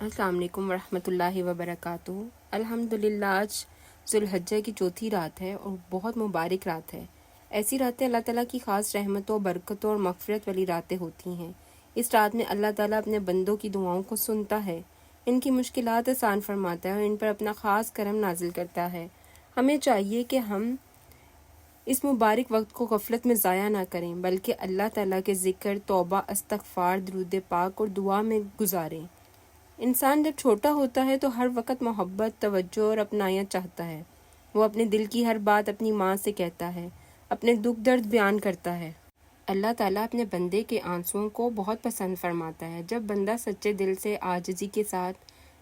السلام علیکم ورحمۃ اللہ وبرکاتہ۔ الحمدللہ آج ذوالحجہ کی چوتھی رات ہے اور بہت مبارک رات ہے۔ ایسی راتیں اللہ تعالیٰ کی خاص رحمتوں، برکتوں اور مغفرت والی راتیں ہوتی ہیں۔ اس رات میں اللہ تعالیٰ اپنے بندوں کی دعاؤں کو سنتا ہے، ان کی مشکلات آسان فرماتا ہے اور ان پر اپنا خاص کرم نازل کرتا ہے۔ ہمیں چاہیے کہ ہم اس مبارک وقت کو غفلت میں ضائع نہ کریں، بلکہ اللہ تعالیٰ کے ذکر، توبہ، استغفار، درود پاک اور دعا میں گزاریں۔ انسان جب چھوٹا ہوتا ہے تو ہر وقت محبت، توجہ اور اپنائیت چاہتا ہے۔ وہ اپنے دل کی ہر بات اپنی ماں سے کہتا ہے، اپنے دکھ درد بیان کرتا ہے۔ اللہ تعالیٰ اپنے بندے کے آنسوؤں کو بہت پسند فرماتا ہے۔ جب بندہ سچے دل سے، عاجزی کے ساتھ،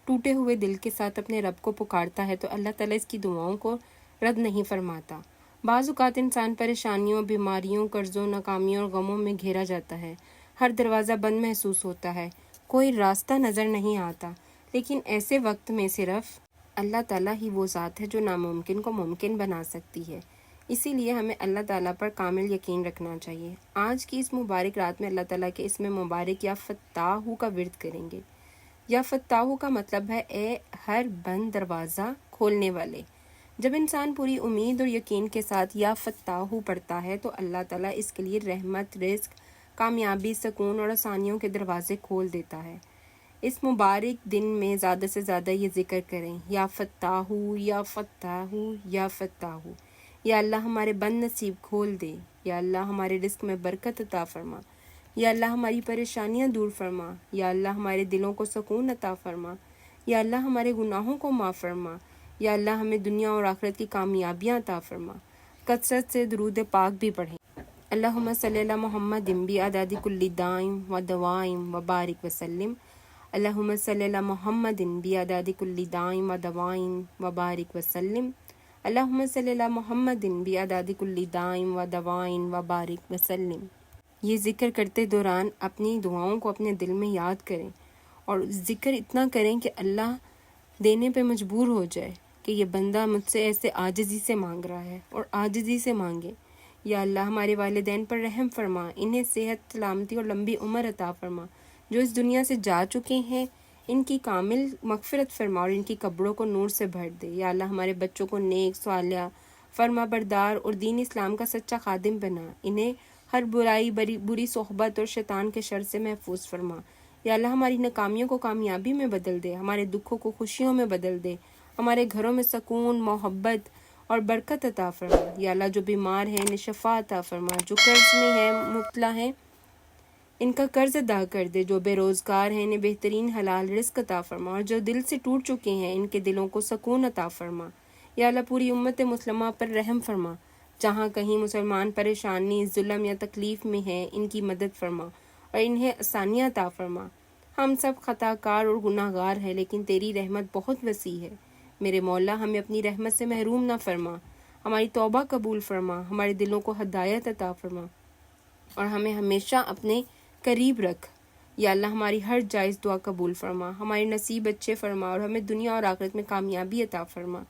ٹوٹے ہوئے دل کے ساتھ اپنے رب کو پکارتا ہے تو اللہ تعالیٰ اس کی دعاؤں کو رد نہیں فرماتا۔ بعض اوقات انسان پریشانیوں، بیماریوں، قرضوں، ناکامیوں اور غموں میں گھیرا جاتا ہے۔ ہر دروازہ بند محسوس ہوتا ہے، کوئی راستہ نظر نہیں آتا، لیکن ایسے وقت میں صرف اللہ تعالیٰ ہی وہ ذات ہے جو ناممکن کو ممکن بنا سکتی ہے۔ اسی لیے ہمیں اللہ تعالیٰ پر کامل یقین رکھنا چاہیے۔ آج کی اس مبارک رات میں اللہ تعالیٰ کے اسم مبارک یا فتاح کا ورد کریں گے۔ یا فتاح کا مطلب ہے اے ہر بند دروازہ کھولنے والے۔ جب انسان پوری امید اور یقین کے ساتھ یا فتاح پڑھتا ہے تو اللہ تعالیٰ اس کے لیے رحمت، رزق، کامیابی، سکون اور آسانیوں کے دروازے کھول دیتا ہے۔ اس مبارک دن میں زیادہ سے زیادہ یہ ذکر کریں، یا فتاح، یا فتاح، یا فتاح۔ یا اللہ ہمارے بند نصیب کھول دے، یا اللہ ہمارے رزق میں برکت عطا فرما، یا اللہ ہماری پریشانیاں دور فرما، یا اللہ ہمارے دلوں کو سکون عطا فرما، یا اللہ ہمارے گناہوں کو معاف فرما، یا اللہ ہمیں دنیا اور آخرت کی کامیابیاں عطا فرما۔ کثرت سے درود پاک بھی پڑھیں۔ اللہم صلی علی محمد بعدد کل دائم و دوائم و بارک وسلم۔ اللہم صلی علی محمد بعدد کل دائم و دوائم و بارک وسلم۔ اللہم صلی علی محمد بعدد کل دائم و دوائم و بارک وسلم۔ یہ ذکر کرتے دوران اپنی دعاؤں کو اپنے دل میں یاد کریں اور ذکر اتنا کریں کہ اللہ دینے پہ مجبور ہو جائے کہ یہ بندہ مجھ سے ایسے عاجزی سے مانگ رہا ہے، اور عاجزی سے مانگے۔ یا اللہ ہمارے والدین پر رحم فرما، انہیں صحت، سلامتی اور لمبی عمر عطا فرما۔ جو اس دنیا سے جا چکے ہیں ان کی کامل مغفرت فرما اور ان کی قبروں کو نور سے بھر دے۔ یا اللہ ہمارے بچوں کو نیک، صالح، فرما بردار اور دین اسلام کا سچا خادم بنا، انہیں ہر برائی، بری صحبت اور شیطان کے شر سے محفوظ فرما۔ یا اللہ ہماری ناکامیوں کو کامیابی میں بدل دے، ہمارے دکھوں کو خوشیوں میں بدل دے، ہمارے گھروں میں سکون، محبت اور برکت عطا فرما۔ یا اللہ جو بیمار ہیں انہیں شفا عطا فرما، جو قرض میں ہیں، مبتلا ہیں، ان کا قرض ادا کر دے، جو بے روزگار ہیں انہیں بہترین حلال رزق عطا فرما، اور جو دل سے ٹوٹ چکے ہیں ان کے دلوں کو سکون عطا فرما۔ یا اللہ پوری امت مسلمہ پر رحم فرما، جہاں کہیں مسلمان پریشانی، ظلم یا تکلیف میں ہیں ان کی مدد فرما اور انہیں آسانیاں عطا فرما۔ ہم سب خطا کار اور گناہ گار ہیں، لیکن تیری رحمت بہت وسیع ہے۔ میرے مولا ہمیں اپنی رحمت سے محروم نہ فرما، ہماری توبہ قبول فرما، ہمارے دلوں کو ہدایت عطا فرما اور ہمیں ہمیشہ اپنے قریب رکھ۔ یا اللہ ہماری ہر جائز دعا قبول فرما، ہمارے نصیب اچھے فرما اور ہمیں دنیا اور آخرت میں کامیابی عطا فرما۔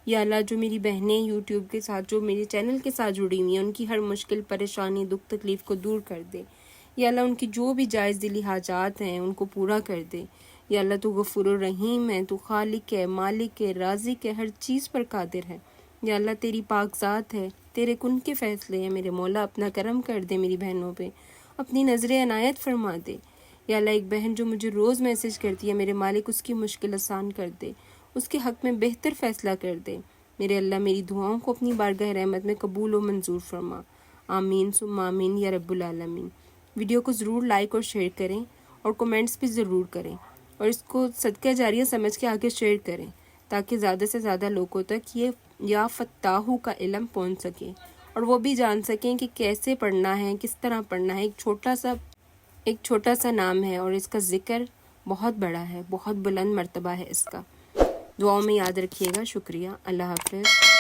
یا اللہ جو میری بہنیں یوٹیوب کے ساتھ، جو میرے چینل کے ساتھ جڑی ہوئی ہیں، ان کی ہر مشکل، پریشانی، دکھ، تکلیف کو دور کر دے۔ یا اللہ ان کی جو بھی جائز دلی حاجات ہیں ان کو پورا کر دے۔ یا اللہ تو غفور الرحیم ہے، تو خالق ہے، مالک ہے، رازق ہے، ہر چیز پر قادر ہے۔ یا اللہ تیری پاک ذات ہے، تیرے کن کے فیصلے ہیں۔ میرے مولا اپنا کرم کر دے، میری بہنوں پہ اپنی نظر عنایت فرما دے۔ یا اللہ ایک بہن جو مجھے روز میسج کرتی ہے، میرے مالک اس کی مشکل آسان کر دے، اس کے حق میں بہتر فیصلہ کر دے۔ میرے اللہ میری دعاؤں کو اپنی بارگاہ رحمت میں قبول و منظور فرما۔ آمین ثم آمین یا رب العالمین۔ ویڈیو کو ضرور لائک اور شیئر کریں اور کومنٹس بھی ضرور کریں، اور اس کو صدقہ جاریہ سمجھ کے آگے شیئر کریں تاکہ زیادہ سے زیادہ لوگوں تک یہ یا فتاح کا علم پہنچ سکے اور وہ بھی جان سکیں کہ کیسے پڑھنا ہے، کس طرح پڑھنا ہے۔ ایک چھوٹا سا نام ہے اور اس کا ذکر بہت بڑا ہے، بہت بلند مرتبہ ہے اس کا۔ دعاؤں میں یاد رکھیے گا۔ شکریہ۔ اللہ حافظ۔